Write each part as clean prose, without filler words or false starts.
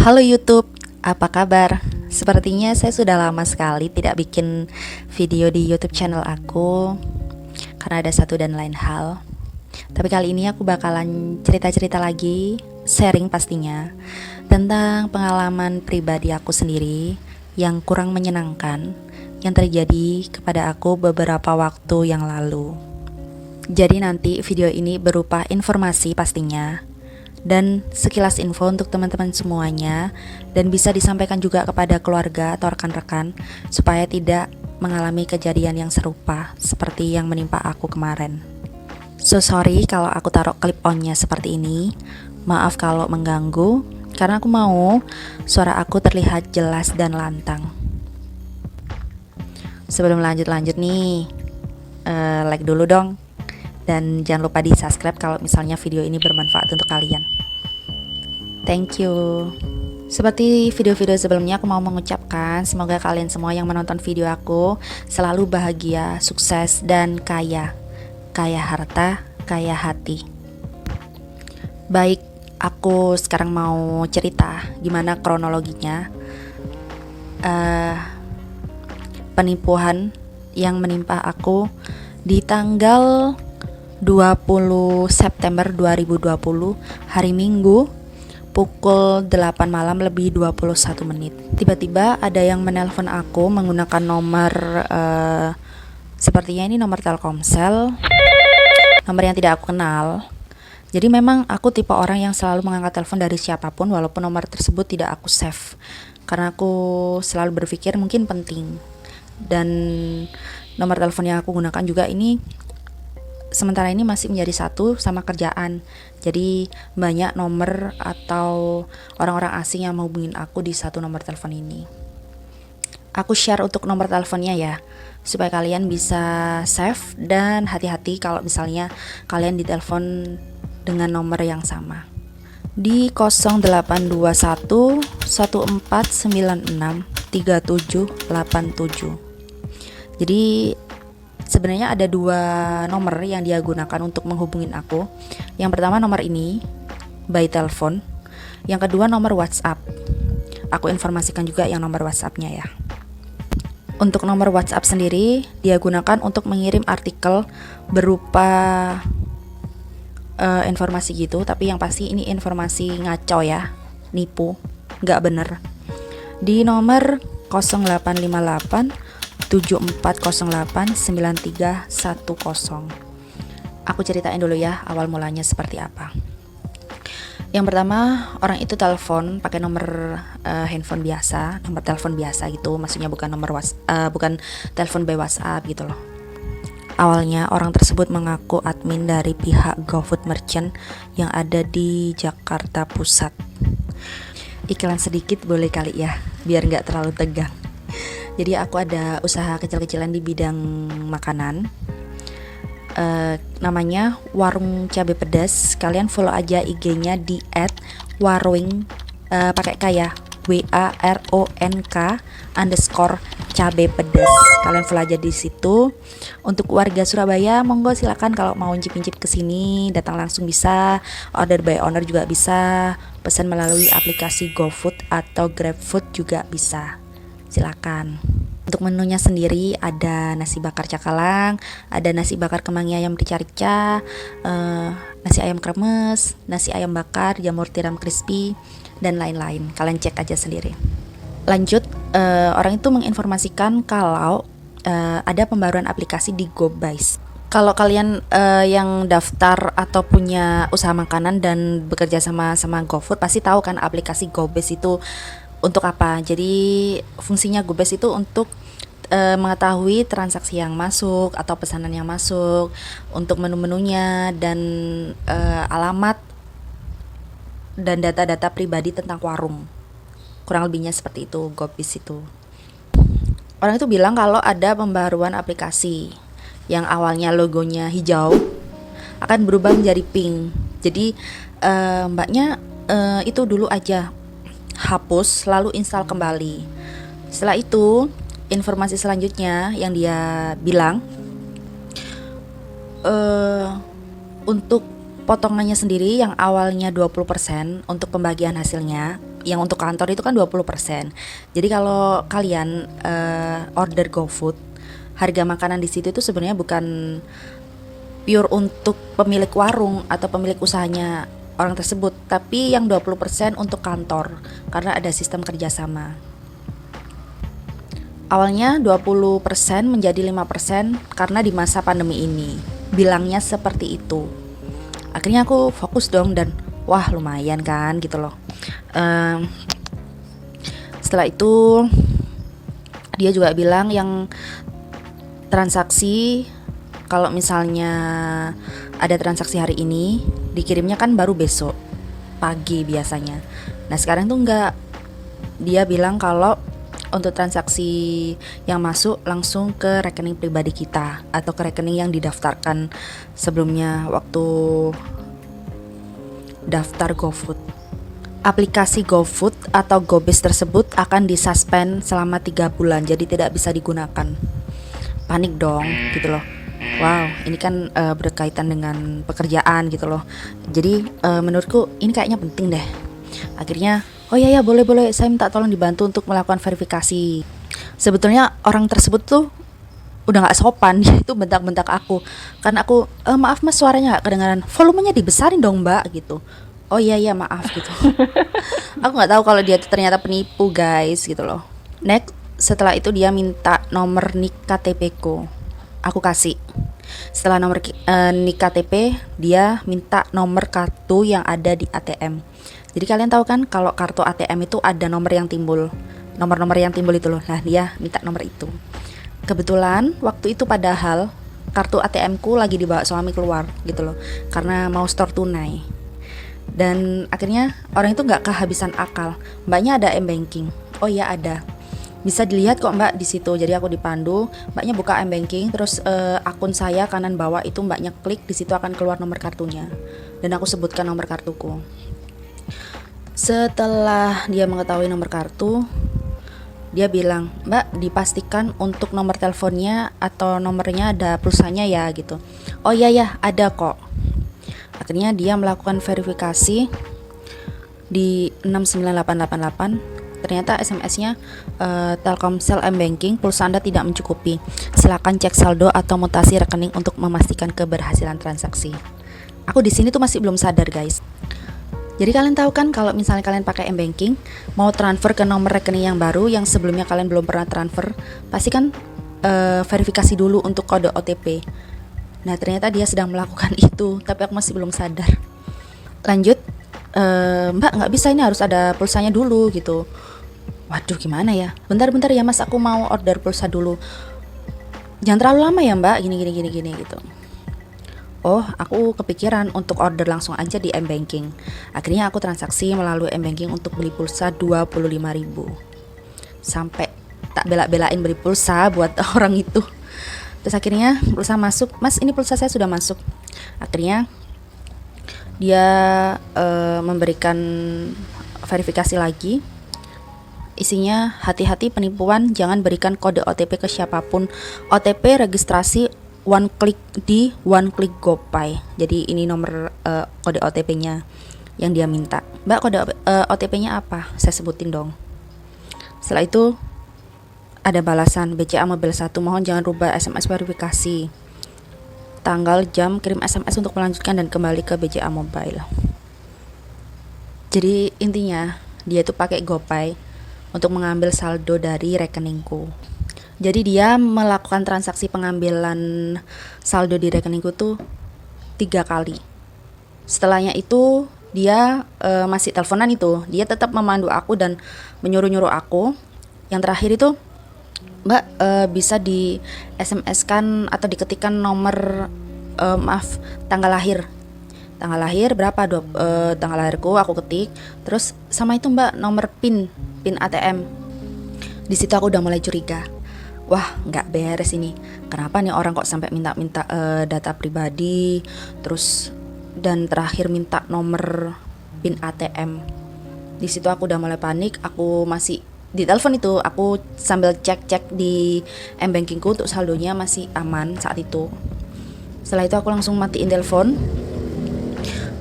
Halo YouTube, apa kabar? Sepertinya saya sudah lama sekali tidak bikin video di YouTube channel aku karena ada satu dan lain hal. Tapi kali ini aku bakalan cerita-cerita lagi, sharing pastinya, tentang pengalaman pribadi aku sendiri yang kurang menyenangkan yang terjadi kepada aku beberapa waktu yang lalu. Jadi nanti video ini berupa informasi pastinya dan sekilas info untuk teman-teman semuanya, dan bisa disampaikan juga kepada keluarga atau rekan-rekan supaya tidak mengalami kejadian yang serupa seperti yang menimpa aku kemarin. So sorry kalau aku taruh clip on-nya seperti ini. Maaf kalau mengganggu, karena aku mau suara aku terlihat jelas dan lantang. Sebelum lanjut nih, like dulu dong. Dan jangan lupa di subscribe kalau misalnya video ini bermanfaat untuk kalian. Thank you. Seperti video-video sebelumnya, aku mau mengucapkan semoga kalian semua yang menonton video aku selalu bahagia, sukses, dan kaya. Kaya harta, kaya hati. Baik, aku sekarang mau cerita gimana kronologinya penipuan yang menimpa aku di tanggal 20 September 2020, hari Minggu, pukul 8 malam lebih 21 menit. Tiba-tiba ada yang menelpon aku menggunakan nomor sepertinya ini nomor Telkomsel, nomor yang tidak aku kenal. Jadi memang aku tipe orang yang selalu mengangkat telepon dari siapapun walaupun nomor tersebut tidak aku save, karena aku selalu berpikir mungkin penting. Dan nomor telepon yang aku gunakan juga ini sementara ini masih menjadi satu sama kerjaan. Jadi banyak nomor atau orang-orang asing yang menghubungin aku di satu nomor telepon ini. Aku share untuk nomor teleponnya ya, supaya kalian bisa save dan hati-hati kalau misalnya kalian ditelepon dengan nomor yang sama. Di 0821 1496 3787. Jadi sebenarnya ada dua nomor yang dia gunakan untuk menghubungin aku. Yang pertama nomor ini, by telepon. Yang kedua nomor WhatsApp. Aku informasikan juga yang nomor WhatsAppnya ya. Untuk nomor WhatsApp sendiri, dia gunakan untuk mengirim artikel berupa informasi gitu. Tapi yang pasti ini informasi ngaco ya, nipu, nggak bener. Di nomor 0858 7408 9310. Aku ceritain dulu ya awal mulanya seperti apa. Yang pertama, orang itu telepon pakai nomor handphone biasa, nomor telepon biasa gitu, maksudnya bukan nomor bukan telepon by WhatsApp gitu loh. Awalnya orang tersebut mengaku admin dari pihak GoFood Merchant yang ada di Jakarta Pusat. Iklan sedikit boleh kali ya, biar nggak terlalu tegang. Jadi aku ada usaha kecil-kecilan di bidang makanan, namanya Warung Cabe Pedas. Kalian follow aja IG-nya di @warung pakai K ya, WARONK_cabe pedas. Kalian follow aja di situ. Untuk warga Surabaya, monggo silakan kalau mau incip-incip ke sini, datang langsung bisa, order by owner juga bisa, pesan melalui aplikasi GoFood atau GrabFood juga bisa. Silakan. Untuk menunya sendiri ada nasi bakar cakalang, ada nasi bakar kemangi ayam rica-rica, nasi ayam kremes, nasi ayam bakar, jamur tiram crispy, dan lain-lain. Kalian cek aja sendiri. Lanjut, orang itu menginformasikan kalau ada pembaruan aplikasi di GoBuys. Kalau kalian yang daftar atau punya usaha makanan dan bekerja sama GoFood pasti tahu kan aplikasi GoBuys itu untuk apa. Jadi fungsinya GoBuys itu untuk mengetahui transaksi yang masuk atau pesanan yang masuk, untuk menu-menunya dan alamat dan data-data pribadi tentang warung. Kurang lebihnya seperti itu GoBuys itu. Orang itu bilang kalau ada pembaruan aplikasi yang awalnya logonya hijau akan berubah menjadi pink. Jadi mbaknya itu dulu aja hapus lalu install kembali. Setelah itu informasi selanjutnya yang dia bilang untuk potongannya sendiri yang awalnya 20% untuk pembagian hasilnya, yang untuk kantor itu kan 20%. Jadi kalau kalian order GoFood, harga makanan di situ itu sebenarnya bukan pure untuk pemilik warung atau pemilik usahanya orang tersebut, tapi yang 20% untuk kantor karena ada sistem kerjasama. Awalnya 20% menjadi 5% karena di masa pandemi ini. Bilangnya seperti itu. Akhirnya aku fokus dong dan wah lumayan kan gitu loh. Setelah itu dia juga bilang yang transaksi, kalau misalnya ada transaksi hari ini dikirimnya kan baru besok pagi biasanya. Nah sekarang tuh enggak, dia bilang kalau untuk transaksi yang masuk langsung ke rekening pribadi kita atau ke rekening yang didaftarkan sebelumnya waktu daftar GoFood. Aplikasi GoFood atau GoBiz tersebut akan disuspend selama 3 bulan, jadi tidak bisa digunakan. Panik dong gitu loh. Wow, ini kan berkaitan dengan pekerjaan gitu loh. Jadi menurutku ini kayaknya penting deh. Akhirnya, oh ya boleh, saya minta tolong dibantu untuk melakukan verifikasi. Sebetulnya orang tersebut tuh udah nggak sopan, dia itu bentak-bentak aku. Karena aku, maaf mas suaranya nggak kedengaran, volumenya dibesarin dong mbak gitu. Oh iya maaf gitu. Aku nggak tahu kalau dia tuh ternyata penipu guys gitu loh. Next, setelah itu dia minta nomor NIK KTP ku. Aku kasih. Setelah nomor NIK KTP, dia minta nomor kartu yang ada di ATM. Jadi kalian tahu kan kalau kartu ATM itu ada nomor yang timbul, nomor-nomor yang timbul itu loh. Nah dia minta nomor itu. Kebetulan waktu itu padahal kartu ATM ku lagi dibawa suami keluar gitu loh, karena mau store tunai. Dan akhirnya orang itu nggak kehabisan akal. Mbaknya ada m-banking. Oh iya ada. Bisa dilihat kok mbak di situ. Jadi aku dipandu, mbaknya buka m-banking, terus akun saya kanan bawah itu mbaknya klik, di situ akan keluar nomor kartunya. Dan aku sebutkan nomor kartuku. Setelah dia mengetahui nomor kartu, dia bilang, mbak dipastikan untuk nomor teleponnya atau nomornya ada pulsanya ya gitu. Oh iya ada kok. Akhirnya dia melakukan verifikasi di 69888. Ternyata SMS-nya Telkomsel m-banking, pulsa Anda tidak mencukupi. Silakan cek saldo atau mutasi rekening untuk memastikan keberhasilan transaksi. Aku di sini tuh masih belum sadar guys. Jadi kalian tahu kan kalau misalnya kalian pakai m-banking, mau transfer ke nomor rekening yang baru yang sebelumnya kalian belum pernah transfer, pasti kan verifikasi dulu untuk kode OTP. Nah ternyata dia sedang melakukan itu, tapi aku masih belum sadar. Lanjut, mbak nggak bisa, ini harus ada pulsanya dulu gitu. Waduh gimana ya, bentar ya mas, aku mau order pulsa dulu. Jangan terlalu lama ya mbak, gini gitu. Oh aku kepikiran untuk order langsung aja di m-banking. Akhirnya aku transaksi melalui m-banking untuk beli pulsa 25.000. Sampai tak bela-belain beli pulsa buat orang itu. Terus akhirnya pulsa masuk, mas ini pulsa saya sudah masuk. Akhirnya dia memberikan verifikasi lagi. Isinya, hati-hati penipuan, jangan berikan kode OTP ke siapapun. OTP registrasi one click di One Click GoPay. Jadi ini nomor kode OTP-nya yang dia minta. Mbak kode OTP-nya apa? Saya sebutin dong. Setelah itu ada balasan, BCA Mobile 1, mohon jangan rubah SMS verifikasi. Tanggal, jam, kirim SMS untuk melanjutkan dan kembali ke BCA Mobile. Jadi intinya dia itu pakai GoPay untuk mengambil saldo dari rekeningku. Jadi dia melakukan transaksi pengambilan saldo di rekeningku tuh 3 kali. Setelahnya itu dia masih teleponan itu, dia tetap memandu aku dan menyuruh aku. Yang terakhir itu, mbak bisa di SMS-kan atau diketikkan nomor tanggal lahir berapa, tanggal lahirku aku ketik, terus sama itu mbak nomor pin ATM. Di situ aku udah mulai curiga, wah nggak beres ini, kenapa nih orang kok sampai minta data pribadi, terus dan terakhir minta nomor pin ATM. Di situ aku udah mulai panik. Aku masih di telepon itu, aku sambil cek di m-bankingku untuk saldonya masih aman saat itu. Setelah itu aku langsung matiin telepon.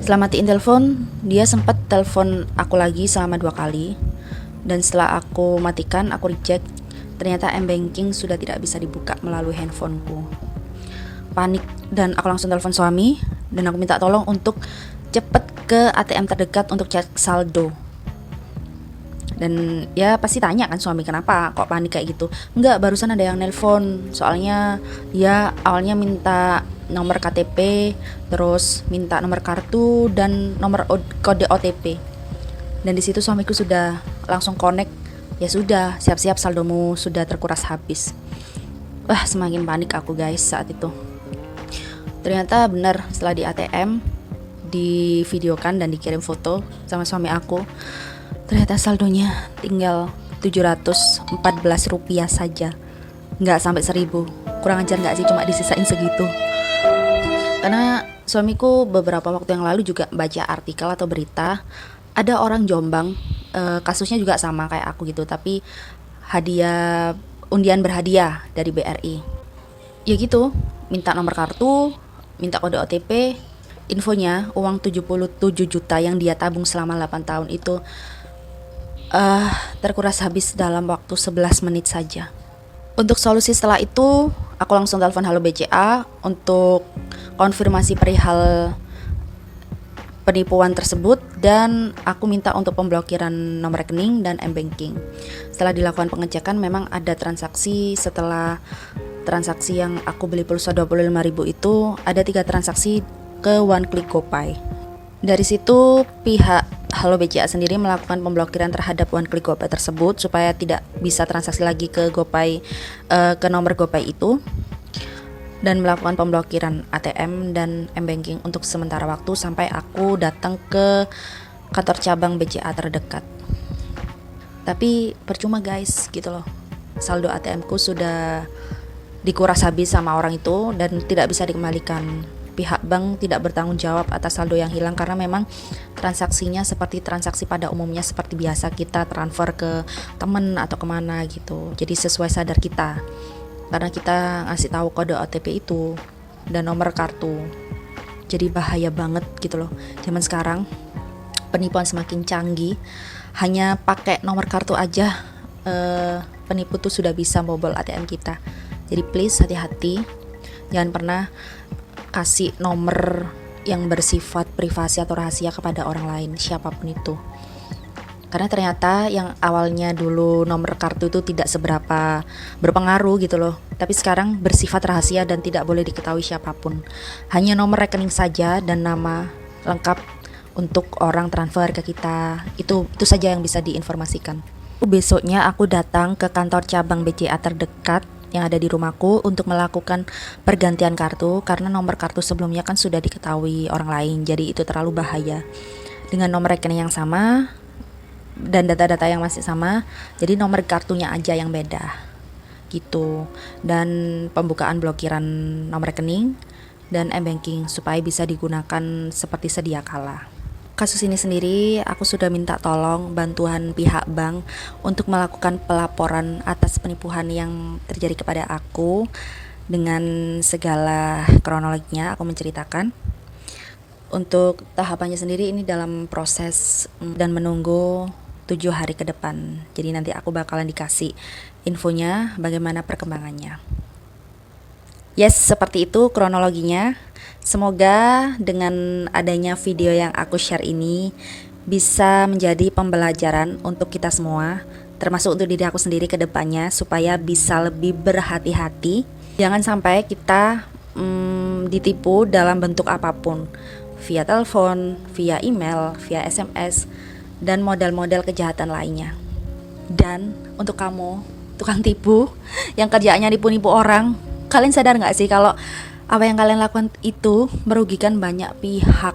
Setelah matiin telepon, dia sempat telepon aku lagi selama 2 kali. Dan setelah aku matikan, aku reject, ternyata m-banking sudah tidak bisa dibuka melalui handphoneku. Panik dan aku langsung telepon suami dan aku minta tolong untuk cepet ke ATM terdekat untuk cek saldo. Dan ya pasti tanya kan suami, kenapa kok panik kayak gitu. Enggak, barusan ada yang nelpon. Soalnya dia awalnya minta nomor KTP, terus minta nomor kartu dan nomor kode OTP. Dan di situ suamiku sudah langsung connect. Ya sudah, siap-siap saldomu sudah terkuras habis. Wah, semakin panik aku guys saat itu. Ternyata benar, setelah di ATM divideokan dan dikirim foto sama suami aku, ternyata saldonya tinggal 714 rupiah saja. Nggak sampai 1000. Kurang ajar nggak sih cuma disisain segitu. Karena suamiku beberapa waktu yang lalu juga baca artikel atau berita, ada orang Jombang, kasusnya juga sama kayak aku gitu, tapi hadiah, undian berhadiah dari BRI. Ya gitu, minta nomor kartu, minta kode OTP, infonya uang 77 juta yang dia tabung selama 8 tahun itu terkuras habis dalam waktu 11 menit saja. Untuk solusi setelah itu, aku langsung telepon Halo BCA untuk konfirmasi perihal penipuan tersebut dan aku minta untuk pemblokiran nomor rekening dan m-banking. Setelah dilakukan pengecekan, memang ada transaksi. Setelah transaksi yang aku beli pulsa 25.000 itu, ada 3 transaksi ke One Click GoPay. Dari situ pihak Halo BCA sendiri melakukan pemblokiran terhadap One Click GoPay tersebut supaya tidak bisa transaksi lagi ke GoPay, ke nomor GoPay itu, dan melakukan pemblokiran ATM dan m-banking untuk sementara waktu sampai aku datang ke kantor cabang BCA terdekat. Tapi percuma guys, gitu loh. Saldo ATM ku sudah dikuras habis sama orang itu dan tidak bisa dikembalikan. Pihak bank tidak bertanggung jawab atas saldo yang hilang karena memang transaksinya seperti transaksi pada umumnya, seperti biasa kita transfer ke temen atau kemana gitu. Jadi sesuai sadar kita, karena kita ngasih tahu kode OTP itu dan nomor kartu. Jadi bahaya banget gitu loh. Zaman sekarang penipuan semakin canggih. Hanya pakai nomor kartu aja penipu tuh sudah bisa bobol ATM kita. Jadi please hati-hati, jangan pernah kasih nomor yang bersifat privasi atau rahasia kepada orang lain, siapapun itu. Karena ternyata yang awalnya dulu nomor kartu itu tidak seberapa berpengaruh gitu loh, tapi sekarang bersifat rahasia dan tidak boleh diketahui siapapun. Hanya nomor rekening saja dan nama lengkap untuk orang transfer ke kita. Itu saja yang bisa diinformasikan. Besoknya aku datang ke kantor cabang BCA terdekat yang ada di rumahku untuk melakukan pergantian kartu karena nomor kartu sebelumnya kan sudah diketahui orang lain, jadi itu terlalu bahaya. Dengan nomor rekening yang sama dan data-data yang masih sama, jadi nomor kartunya aja yang beda gitu. Dan pembukaan blokiran nomor rekening dan m-banking supaya bisa digunakan seperti sedia kala. Kasus ini sendiri aku sudah minta tolong bantuan pihak bank untuk melakukan pelaporan atas penipuan yang terjadi kepada aku. Dengan segala kronologinya aku menceritakan. Untuk tahapannya sendiri ini dalam proses dan menunggu 7 hari ke depan. Jadi nanti aku bakalan dikasih infonya bagaimana perkembangannya. Yes, seperti itu kronologinya. Semoga dengan adanya video yang aku share ini bisa menjadi pembelajaran untuk kita semua, termasuk untuk diri aku sendiri ke depannya, supaya bisa lebih berhati-hati. Jangan sampai kita ditipu dalam bentuk apapun, via telepon, via email, via SMS, dan model-model kejahatan lainnya. Dan untuk kamu, tukang tipu yang kerjaannya nipu-nipu orang, kalian sadar gak sih kalau apa yang kalian lakukan itu merugikan banyak pihak?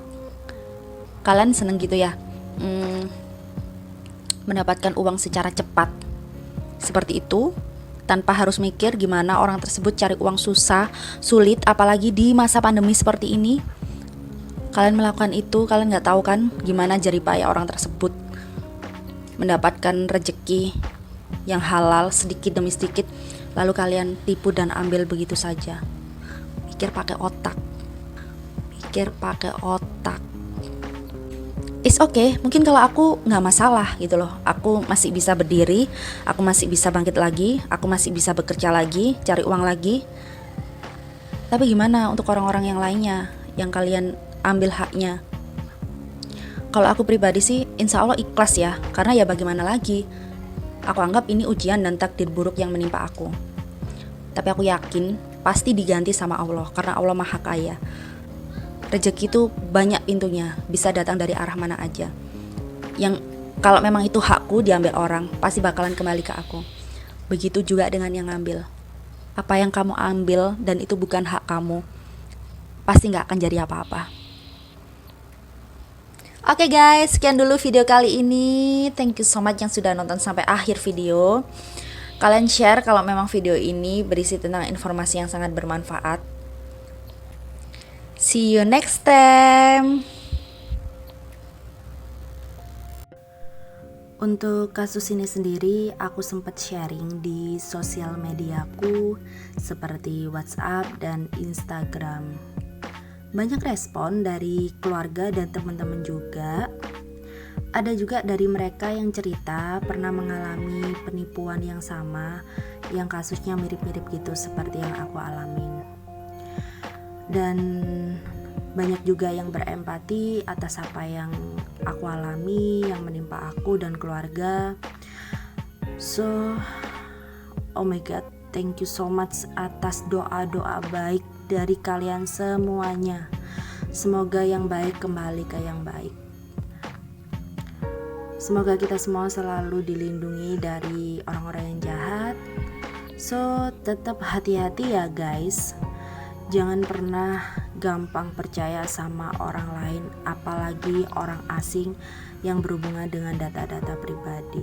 Kalian seneng gitu ya, mendapatkan uang secara cepat seperti itu, tanpa harus mikir gimana orang tersebut cari uang susah, sulit, apalagi di masa pandemi seperti ini. Kalian melakukan itu, kalian gak tahu kan gimana jeripaya orang tersebut mendapatkan rezeki yang halal sedikit demi sedikit, lalu kalian tipu dan ambil begitu saja. Pikir pakai otak. It's okay, mungkin kalau aku nggak masalah gitu loh. Aku masih bisa berdiri, aku masih bisa bangkit lagi, aku masih bisa bekerja lagi, cari uang lagi. Tapi gimana untuk orang-orang yang lainnya, yang kalian ambil haknya? Kalau aku pribadi sih insya Allah ikhlas ya, karena ya bagaimana lagi. Aku anggap ini ujian dan takdir buruk yang menimpa aku. Tapi aku yakin pasti diganti sama Allah, karena Allah maha kaya. Rezeki itu banyak pintunya, bisa datang dari arah mana aja. Yang kalau memang itu hakku diambil orang, pasti bakalan kembali ke aku. Begitu juga dengan yang ngambil. Apa yang kamu ambil dan itu bukan hak kamu, pasti gak akan jadi apa-apa. Oke guys, sekian dulu video kali ini. Thank you so much yang sudah nonton sampai akhir video. Kalian share kalau memang video ini berisi tentang informasi yang sangat bermanfaat. See you next time. Untuk kasus ini sendiri, aku sempat sharing di sosial mediaku seperti WhatsApp dan Instagram. Banyak respon dari keluarga dan teman-teman juga. Ada juga dari mereka yang cerita pernah mengalami penipuan yang sama, yang kasusnya mirip-mirip gitu seperti yang aku alamin. Dan banyak juga yang berempati atas apa yang aku alami, yang menimpa aku dan keluarga. So, oh my god, thank you so much atas doa-doa baik dari kalian semuanya. Semoga yang baik kembali ke yang baik. Semoga kita semua selalu dilindungi dari orang-orang yang jahat. So, tetap hati-hati ya guys. Jangan pernah gampang percaya sama orang lain, apalagi orang asing yang berhubungan dengan data-data pribadi.